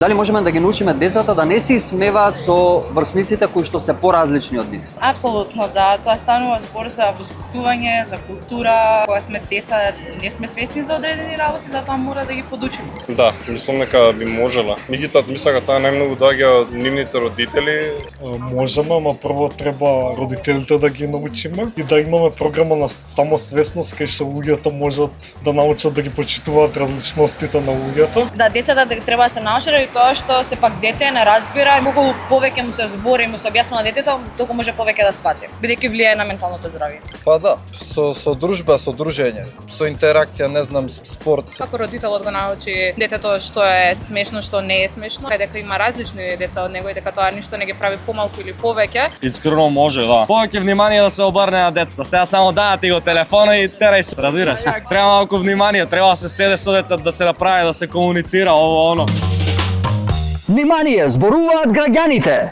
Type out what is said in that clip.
Дали можеме да ги научиме децата да не се исмеваат со врсниците кои што се поразлични од нив? Апсолутно, да. Тоа станува збор за воспитување, за култура. Кога сме деца, не сме свесни за одредени работи, затоа мора да ги подучиме. Да, мислам дека би можела. Меѓутоа, мислам дека таа најмногу доаѓа од нивните родители. Можеме, ама прво треба родителите да ги научиме и да имаме програма на самосвесност кај што луѓето можат да научат да ги почитуваат различностите на луѓето. Да, децата треба да се научат тоа што сепак дете не разбира, колку повеќе му се збори, му се објаснува на детето, толку може повеќе да свати, бидејќи влијае на менталното здравје. Па да, со дружба, со дружење, со интеракција, не знам, спорт. Како родителот го научи детето што е смешно, што не е смешно, и дека има различни деца од него и дека тоа ништо не ги прави помалку или повеќе. Искрено може, да. Повеќе внимание да се обрне на децата. Сега само дадете го телефона и терај се, разбираш? Треба малку внимание, треба да се седе со децата, да се направи, да се комуницира ово оно. Внимание, зборуваат граѓаните!